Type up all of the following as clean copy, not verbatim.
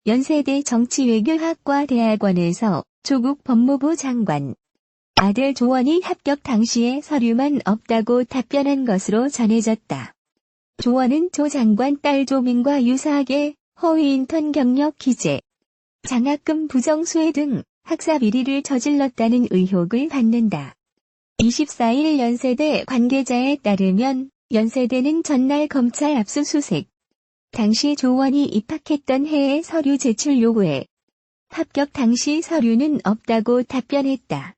연세대 정치외교학과 대학원에서 조국 법무부 장관 아들 조원이 합격 당시에 서류만 없다고 답변한 것으로 전해졌다. 조원은 조 장관 딸 조민과 유사하게 허위 인턴 경력 기재, 장학금 부정수혜 등 학사 비리를 저질렀다는 의혹을 받는다. 24일 연세대 관계자에 따르면 연세대는 전날 검찰 압수수색 당시 조원이 입학했던 해의 서류 제출 요구에 합격 당시 서류는 없다고 답변했다.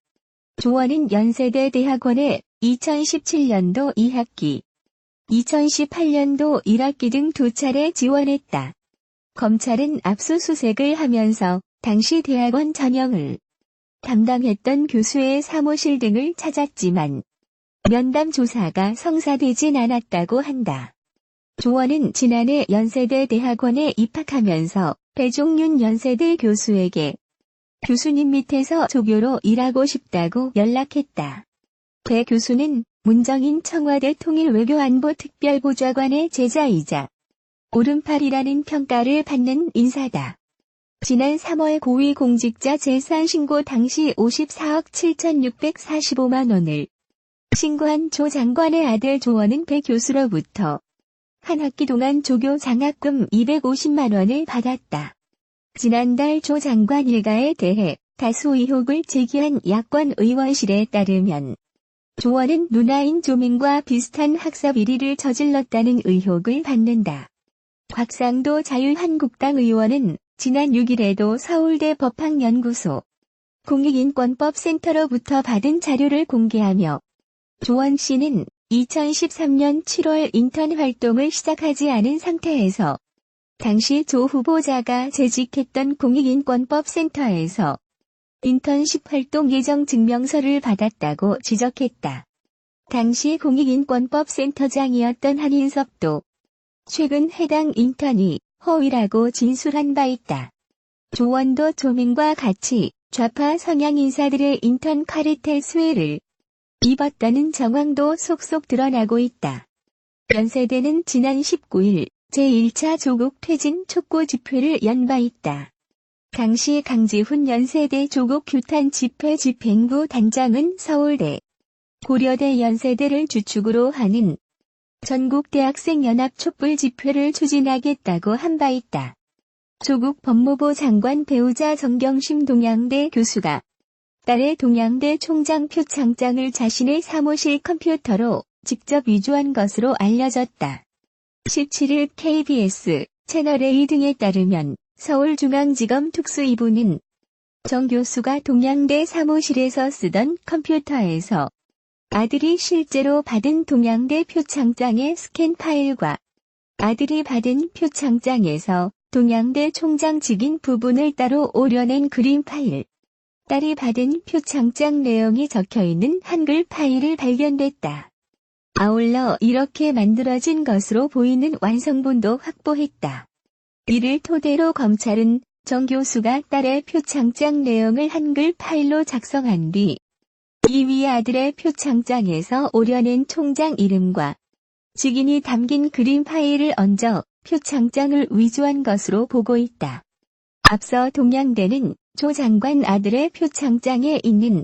조원은 연세대 대학원에 2017년도 2학기, 2018년도 1학기 등 두 차례 지원했다. 검찰은 압수수색을 하면서 당시 대학원 전형을 담당했던 교수의 사무실 등을 찾았지만 면담 조사가 성사되진 않았다고 한다. 조원은 지난해 연세대 대학원에 입학하면서 배종윤 연세대 교수에게 교수님 밑에서 조교로 일하고 싶다고 연락했다. 배 교수는 문정인 청와대 통일외교안보 특별보좌관의 제자이자 오른팔이라는 평가를 받는 인사다. 지난 3월 고위공직자 재산신고 당시 54억 7,645만 원을 신고한 조 장관의 아들 조원은 배 교수로부터 한 학기 동안 조교 장학금 250만 원을 받았다. 지난달 조 장관 일가에 대해 다수 의혹을 제기한 야권 의원실에 따르면 조원은 누나인 조민과 비슷한 학사 비리를 저질렀다는 의혹을 받는다. 곽상도 자유한국당 의원은 지난 6일에도 서울대 법학연구소 공익인권법센터로부터 받은 자료를 공개하며 조원 씨는 2013년 7월 인턴 활동을 시작하지 않은 상태에서 당시 조 후보자가 재직했던 공익인권법센터에서 인턴십 활동 예정 증명서를 받았다고 지적했다. 당시 공익인권법센터장이었던 한인섭도 최근 해당 인턴이 허위라고 진술한 바 있다. 조원도 조민과 같이 좌파 성향 인사들의 인턴 카르텔 수혜를 입었다는 정황도 속속 드러나고 있다. 연세대는 지난 19일 제1차 조국 퇴진 촉구 집회를 연 바 있다. 당시 강지훈 연세대 조국 규탄 집회 집행부 단장은 서울대, 고려대 연세대를 주축으로 하는 전국대학생연합 촛불 집회를 추진하겠다고 한 바 있다. 조국 법무부 장관 배우자 정경심 동양대 교수가 딸의 동양대 총장 표창장을 자신의 사무실 컴퓨터로 직접 위조한 것으로 알려졌다. 17일 KBS, 채널A 등에 따르면 서울중앙지검 특수이부는 정 교수가 동양대 사무실에서 쓰던 컴퓨터에서 아들이 실제로 받은 동양대 표창장의 스캔 파일과 아들이 받은 표창장에서 동양대 총장 직인 부분을 따로 오려낸 그림 파일, 딸이 받은 표창장 내용이 적혀있는 한글 파일을 발견됐다. 아울러 이렇게 만들어진 것으로 보이는 완성본도 확보했다. 이를 토대로 검찰은 정 교수가 딸의 표창장 내용을 한글 파일로 작성한 뒤 이위 아들의 표창장에서 오려낸 총장 이름과 직인이 담긴 그림 파일을 얹어 표창장을 위조한 것으로 보고 있다. 앞서 동양대는 조 장관 아들의 표창장에 있는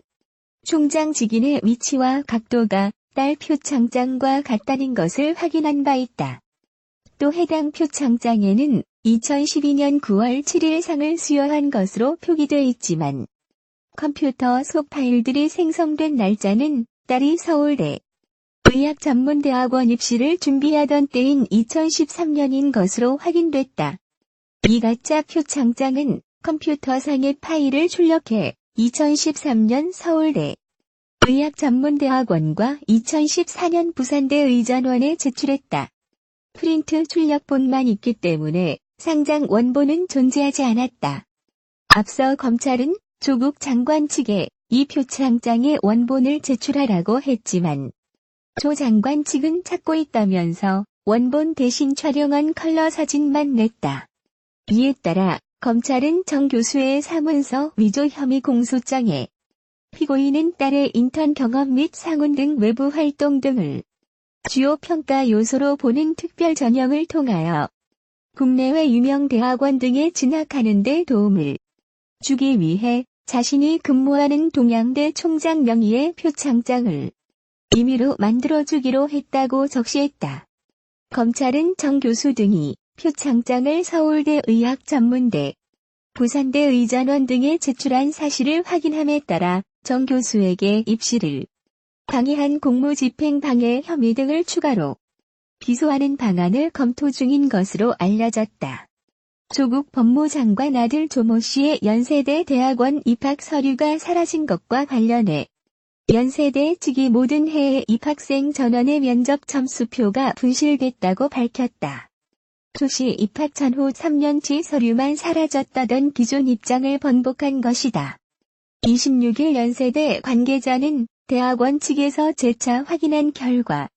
총장 직인의 위치와 각도가 딸 표창장과 같다는 것을 확인한 바 있다. 또 해당 표창장에는 2012년 9월 7일 상을 수여한 것으로 표기돼 있지만 컴퓨터 속 파일들이 생성된 날짜는 딸이 서울대 의학전문대학원 입시를 준비하던 때인 2013년인 것으로 확인됐다. 이 가짜 표창장은 컴퓨터상의 파일을 출력해 2013년 서울대 의학전문대학원과 2014년 부산대 의전원에 제출했다. 프린트 출력본만 있기 때문에 상장 원본은 존재하지 않았다. 앞서 검찰은 조국 장관 측에 이 표창장의 원본을 제출하라고 했지만 조 장관 측은 찾고 있다면서 원본 대신 촬영한 컬러 사진만 냈다. 이에 따라 검찰은 정 교수의 사문서 위조 혐의 공소장에 피고인은 딸의 인턴 경험 및 상훈 등 외부 활동 등을 주요 평가 요소로 보는 특별 전형을 통하여 국내외 유명 대학원 등에 진학하는 데 도움을 주기 위해 자신이 근무하는 동양대 총장 명의의 표창장을 임의로 만들어주기로 했다고 적시했다. 검찰은 정 교수 등이 표창장을 서울대 의학전문대, 부산대 의전원 등에 제출한 사실을 확인함에 따라 정 교수에게 입시를 방해한 공무집행 방해 혐의 등을 추가로 기소하는 방안을 검토 중인 것으로 알려졌다. 조국 법무장관 아들 조모 씨의 연세대 대학원 입학 서류가 사라진 것과 관련해 연세대 측이 모든 해외 입학생 전원의 면접 점수표가 분실됐다고 밝혔다. 조 씨 입학 전후 3년치 서류만 사라졌다던 기존 입장을 번복한 것이다. 26일 연세대 관계자는 대학원 측에서 재차 확인한 결과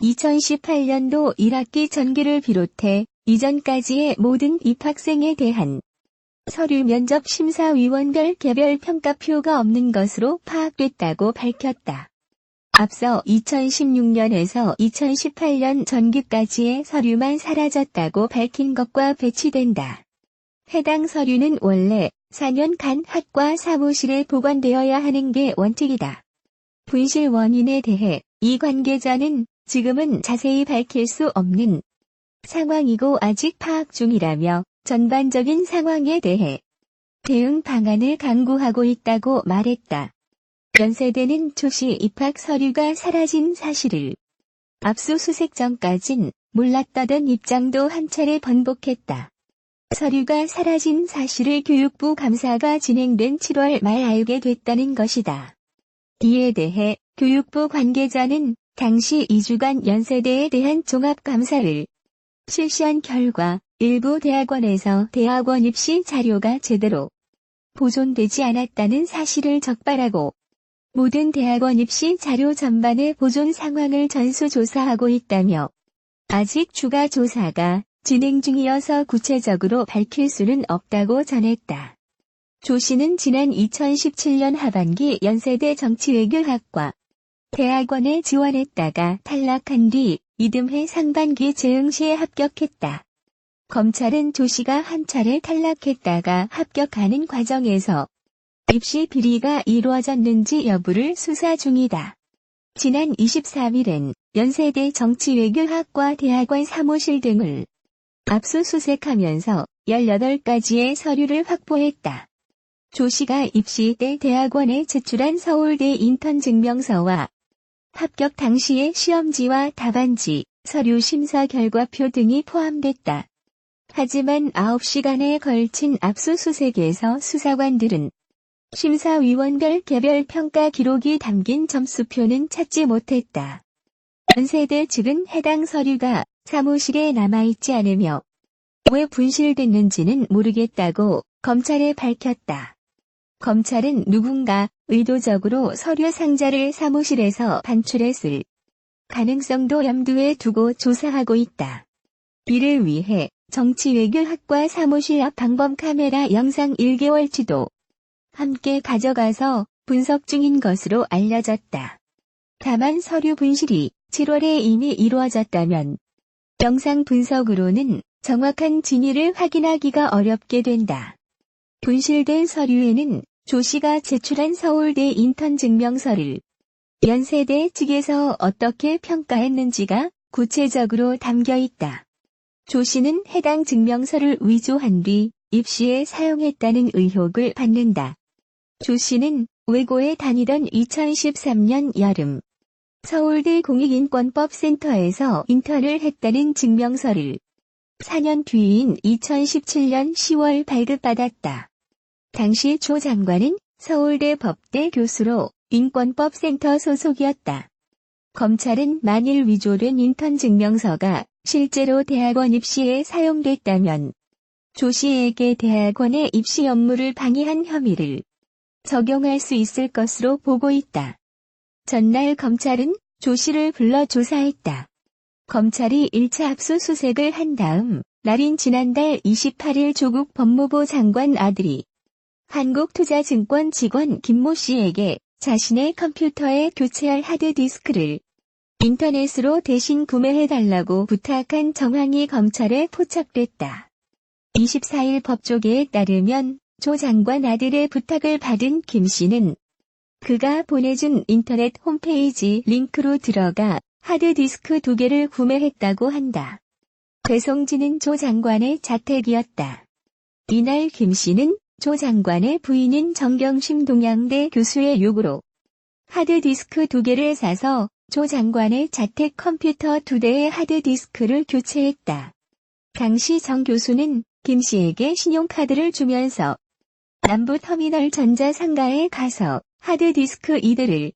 2018년도 1학기 전기를 비롯해 이전까지의 모든 입학생에 대한 서류 면접 심사위원별 개별 평가표가 없는 것으로 파악됐다고 밝혔다. 앞서 2016년에서 2018년 전기까지의 서류만 사라졌다고 밝힌 것과 배치된다. 해당 서류는 원래 4년간 학과 사무실에 보관되어야 하는 게 원칙이다. 분실 원인에 대해 이 관계자는 지금은 자세히 밝힐 수 없는 상황이고 아직 파악 중이라며 전반적인 상황에 대해 대응 방안을 강구하고 있다고 말했다. 연세대는 조 씨 입학 서류가 사라진 사실을 압수수색 전까진 몰랐다던 입장도 한 차례 번복했다. 서류가 사라진 사실을 교육부 감사가 진행된 7월 말 알게 됐다는 것이다. 이에 대해 교육부 관계자는 당시 2주간 연세대에 대한 종합감사를 실시한 결과 일부 대학원에서 대학원 입시 자료가 제대로 보존되지 않았다는 사실을 적발하고 모든 대학원 입시 자료 전반의 보존 상황을 전수조사하고 있다며 아직 추가 조사가 진행 중이어서 구체적으로 밝힐 수는 없다고 전했다. 조 씨는 지난 2017년 하반기 연세대 정치외교학과 대학원에 지원했다가 탈락한 뒤 이듬해 상반기 재응시에 합격했다. 검찰은 조 씨가 한 차례 탈락했다가 합격하는 과정에서 입시 비리가 이루어졌는지 여부를 수사 중이다. 지난 23일엔 연세대 정치외교학과 대학원 사무실 등을 압수수색하면서 18가지의 서류를 확보했다. 조 씨가 입시 때 대학원에 제출한 서울대 인턴 증명서와 합격 당시의 시험지와 답안지, 서류 심사 결과표 등이 포함됐다. 하지만 9시간에 걸친 압수수색에서 수사관들은 심사위원별 개별 평가 기록이 담긴 점수표는 찾지 못했다. 연세대 측은 해당 서류가 사무실에 남아있지 않으며 왜 분실됐는지는 모르겠다고 검찰에 밝혔다. 검찰은 누군가 의도적으로 서류 상자를 사무실에서 반출했을 가능성도 염두에 두고 조사하고 있다. 이를 위해 정치외교학과 사무실 앞 방범 카메라 영상 1개월치도 함께 가져가서 분석 중인 것으로 알려졌다. 다만 서류 분실이 7월에 이미 이루어졌다면 영상 분석으로는 정확한 진위를 확인하기가 어렵게 된다. 분실된 서류에는 조 씨가 제출한 서울대 인턴 증명서를 연세대 측에서 어떻게 평가했는지가 구체적으로 담겨 있다. 조 씨는 해당 증명서를 위조한 뒤 입시에 사용했다는 의혹을 받는다. 조 씨는 외고에 다니던 2013년 여름 서울대 공익인권법센터에서 인턴을 했다는 증명서를 4년 뒤인 2017년 10월 발급받았다. 당시 조 장관은 서울대 법대 교수로 인권법센터 소속이었다. 검찰은 만일 위조된 인턴 증명서가 실제로 대학원 입시에 사용됐다면 조 씨에게 대학원의 입시 업무를 방해한 혐의를 적용할 수 있을 것으로 보고 있다. 전날 검찰은 조 씨를 불러 조사했다. 검찰이 1차 압수수색을 한 다음 날인 지난달 28일 조국 법무부 장관 아들이 한국투자증권 직원 김모 씨에게 자신의 컴퓨터에 교체할 하드디스크를 인터넷으로 대신 구매해달라고 부탁한 정황이 검찰에 포착됐다. 24일 법조계에 따르면 조 장관 아들의 부탁을 받은 김 씨는 그가 보내준 인터넷 홈페이지 링크로 들어가 하드디스크 2개를 구매했다고 한다. 배송지는 조 장관의 자택이었다. 이날 김 씨는 조 장관의 부인인 정경심 동양대 교수의 요구로 하드디스크 2개를 사서 조 장관의 자택 컴퓨터 2대의 하드디스크를 교체했다. 당시 정 교수는 김 씨에게 신용카드를 주면서 남부터미널 전자상가에 가서 하드디스크 2대를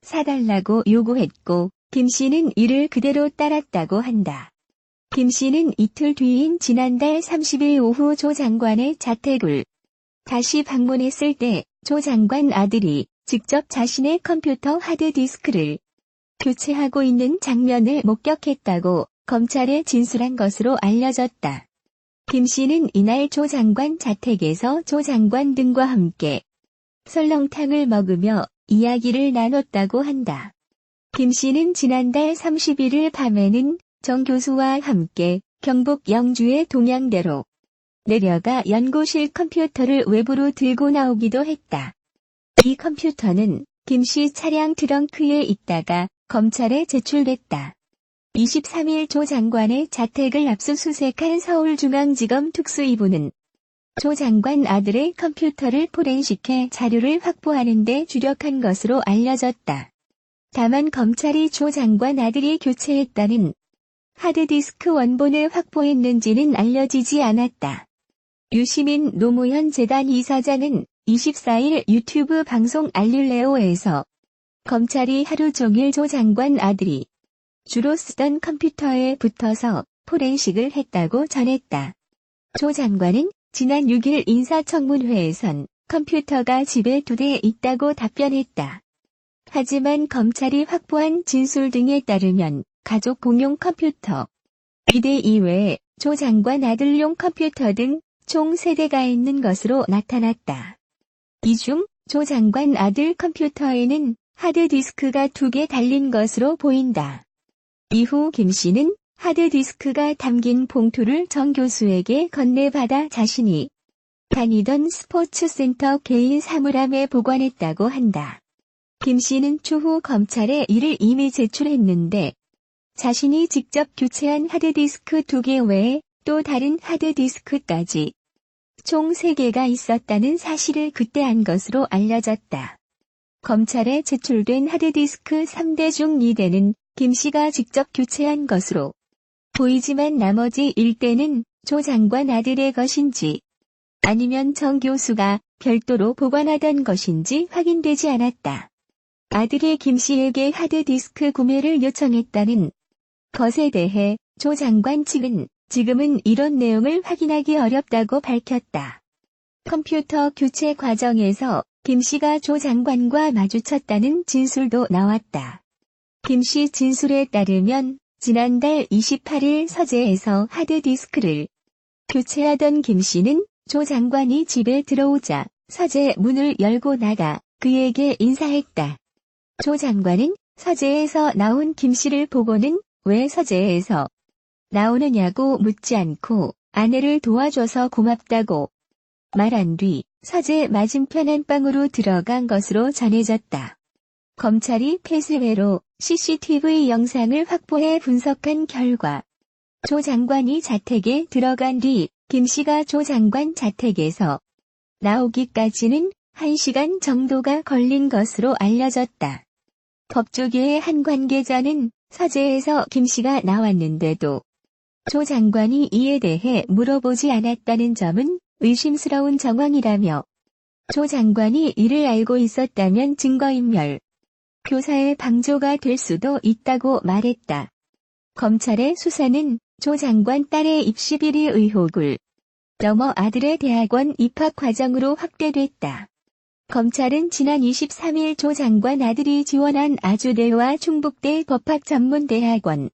사달라고 요구했고 김 씨는 이를 그대로 따랐다고 한다. 김 씨는 이틀 뒤인 지난달 30일 오후 조 장관의 자택을 다시 방문했을 때 조 장관 아들이 직접 자신의 컴퓨터 하드디스크를 교체하고 있는 장면을 목격했다고 검찰에 진술한 것으로 알려졌다. 김 씨는 이날 조 장관 자택에서 조 장관 등과 함께 설렁탕을 먹으며 이야기를 나눴다고 한다. 김 씨는 지난달 31일 밤에는 정 교수와 함께 경북 영주의 동양대로 내려가 연구실 컴퓨터를 외부로 들고 나오기도 했다. 이 컴퓨터는 김 씨 차량 트렁크에 있다가 검찰에 제출됐다. 23일 조 장관의 자택을 압수수색한 서울중앙지검 특수이부는 조 장관 아들의 컴퓨터를 포렌식해 자료를 확보하는 데 주력한 것으로 알려졌다. 다만 검찰이 조 장관 아들이 교체했다는 하드디스크 원본을 확보했는지는 알려지지 않았다. 유시민 노무현 재단 이사장은 24일 유튜브 방송 알릴레오에서 검찰이 하루 종일 조 장관 아들이 주로 쓰던 컴퓨터에 붙어서 포렌식을 했다고 전했다. 조 장관은 지난 6일 인사청문회에선 컴퓨터가 집에 2대 있다고 답변했다. 하지만 검찰이 확보한 진술 등에 따르면 가족 공용 컴퓨터 2대 이외에 조 장관 아들용 컴퓨터 등 총 3대가 있는 것으로 나타났다. 이 중 조 장관 아들 컴퓨터에는 하드디스크가 2개 달린 것으로 보인다. 이후 김 씨는 하드디스크가 담긴 봉투를 정 교수에게 건네받아 자신이 다니던 스포츠센터 개인 사물함에 보관했다고 한다. 김 씨는 추후 검찰에 이를 이미 제출했는데 자신이 직접 교체한 하드디스크 2개 외에 또 다른 하드디스크까지 총 3개가 있었다는 사실을 그때 안 것으로 알려졌다. 검찰에 제출된 하드디스크 3대 중 2대는 김 씨가 직접 교체한 것으로 보이지만 나머지 1대는 조 장관 아들의 것인지 아니면 정 교수가 별도로 보관하던 것인지 확인되지 않았다. 아들이 김 씨에게 하드디스크 구매를 요청했다는 것에 대해 조 장관 측은 지금은 이런 내용을 확인하기 어렵다고 밝혔다. 컴퓨터 교체 과정에서 김 씨가 조 장관과 마주쳤다는 진술도 나왔다. 김 씨 진술에 따르면 지난달 28일 서재에서 하드디스크를 교체하던 김 씨는 조 장관이 집에 들어오자 서재 문을 열고 나가 그에게 인사했다. 조 장관은 서재에서 나온 김 씨를 보고는 왜 서재에서 나오느냐고 묻지 않고 아내를 도와줘서 고맙다고 말한 뒤 서재 맞은편 안방으로 들어간 것으로 전해졌다. 검찰이 폐쇄회로 CCTV 영상을 확보해 분석한 결과 조 장관이 자택에 들어간 뒤 김 씨가 조 장관 자택에서 나오기까지는 1시간 정도가 걸린 것으로 알려졌다. 법조계의 한 관계자는 서재에서 김 씨가 나왔는데도 조 장관이 이에 대해 물어보지 않았다는 점은 의심스러운 정황이라며 조 장관이 이를 알고 있었다면 증거인멸, 교사의 방조가 될 수도 있다고 말했다. 검찰의 수사는 조 장관 딸의 입시 비리 의혹을 넘어 아들의 대학원 입학 과정으로 확대됐다. 검찰은 지난 23일 조 장관 아들이 지원한 아주대와 충북대 법학전문대학원,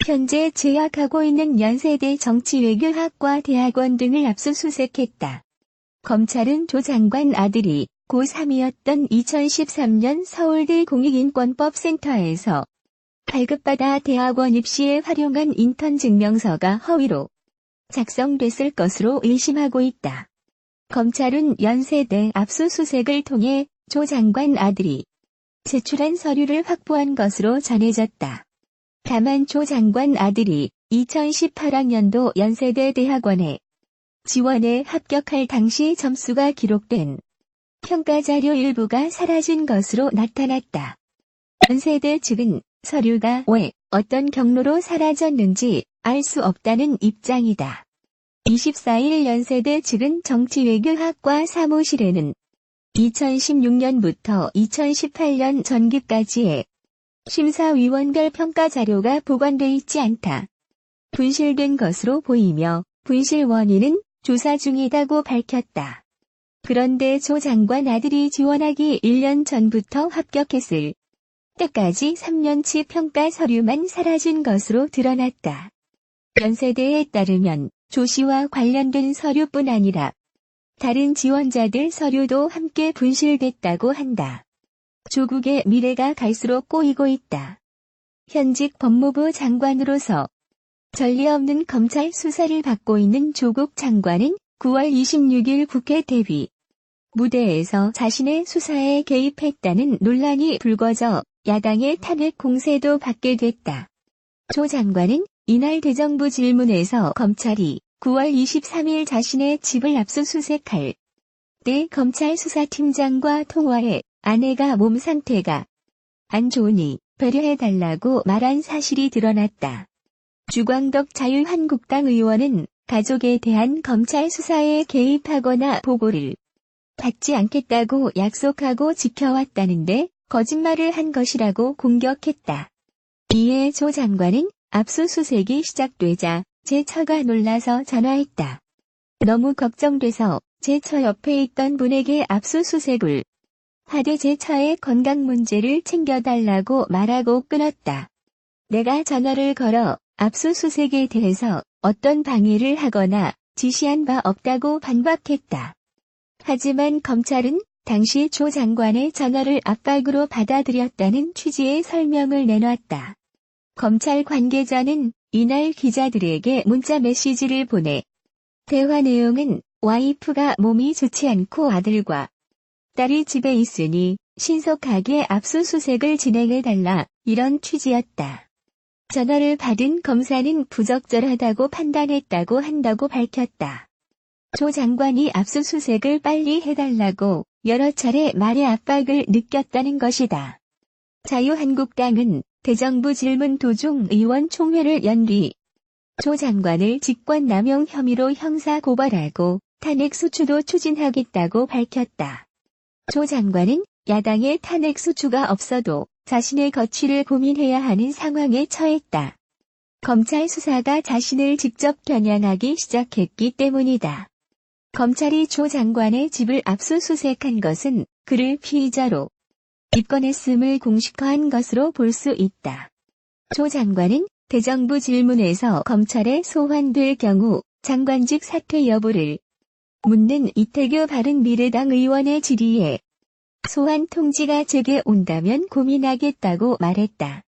현재 재학하고 있는 연세대 정치외교학과 대학원 등을 압수수색했다. 검찰은 조 장관 아들이 고3이었던 2013년 서울대 공익인권법센터에서 발급받아 대학원 입시에 활용한 인턴 증명서가 허위로 작성됐을 것으로 의심하고 있다. 검찰은 연세대 압수수색을 통해 조 장관 아들이 제출한 서류를 확보한 것으로 전해졌다. 다만 조 장관 아들이 2018학년도 연세대 대학원에 지원에 합격할 당시 점수가 기록된 평가자료 일부가 사라진 것으로 나타났다. 연세대 측은 서류가 왜 어떤 경로로 사라졌는지 알 수 없다는 입장이다. 24일 연세대 측은 정치외교학과 사무실에는 2016년부터 2018년 전기까지의 심사위원별 평가 자료가 보관돼 있지 않다. 분실된 것으로 보이며 분실 원인은 조사 중이다고 밝혔다. 그런데 조 장관 아들이 지원하기 1년 전부터 합격했을 때까지 3년치 평가 서류만 사라진 것으로 드러났다. 연세대에 따르면 조 씨와 관련된 서류뿐 아니라 다른 지원자들 서류도 함께 분실됐다고 한다. 조국의 미래가 갈수록 꼬이고 있다. 현직 법무부 장관으로서 전례 없는 검찰 수사를 받고 있는 조국 장관은 9월 26일 국회 대비 무대에서 자신의 수사에 개입했다는 논란이 불거져 야당의 탄핵 공세도 받게 됐다. 조 장관은 이날 대정부 질문에서 검찰이 9월 23일 자신의 집을 압수수색할 때 검찰 수사팀장과 통화에 아내가 몸 상태가 안 좋으니 배려해달라고 말한 사실이 드러났다. 주광덕 자유한국당 의원은 가족에 대한 검찰 수사에 개입하거나 보고를 받지 않겠다고 약속하고 지켜왔다는데 거짓말을 한 것이라고 공격했다. 이에 조 장관은 압수수색이 시작되자 제 처가 놀라서 전화했다. 너무 걱정돼서 제 처 옆에 있던 분에게 압수수색을 하되 제 처의 건강 문제를 챙겨달라고 말하고 끊었다. 내가 전화를 걸어 압수수색에 대해서 어떤 방해를 하거나 지시한 바 없다고 반박했다. 하지만 검찰은 당시 조 장관의 전화를 압박으로 받아들였다는 취지의 설명을 내놨다. 검찰 관계자는 이날 기자들에게 문자 메시지를 보내 대화 내용은 와이프가 몸이 좋지 않고 아들과 딸이 집에 있으니 신속하게 압수수색을 진행해달라 이런 취지였다. 전화를 받은 검사는 부적절하다고 판단했다고 한다고 밝혔다. 조 장관이 압수수색을 빨리 해달라고 여러 차례 말의 압박을 느꼈다는 것이다. 자유한국당은 대정부 질문 도중 의원총회를 연 뒤 조 장관을 직권남용 혐의로 형사고발하고 탄핵소추도 추진하겠다고 밝혔다. 조 장관은 야당의 탄핵소추가 없어도 자신의 거취를 고민해야 하는 상황에 처했다. 검찰 수사가 자신을 직접 겨냥하기 시작했기 때문이다. 검찰이 조 장관의 집을 압수수색한 것은 그를 피의자로 입건했음을 공식화한 것으로 볼 수 있다. 조 장관은 대정부 질문에서 검찰에 소환될 경우 장관직 사퇴 여부를 묻는 이태규 바른미래당 의원의 질의에 소환 통지가 제게 온다면 고민하겠다고 말했다.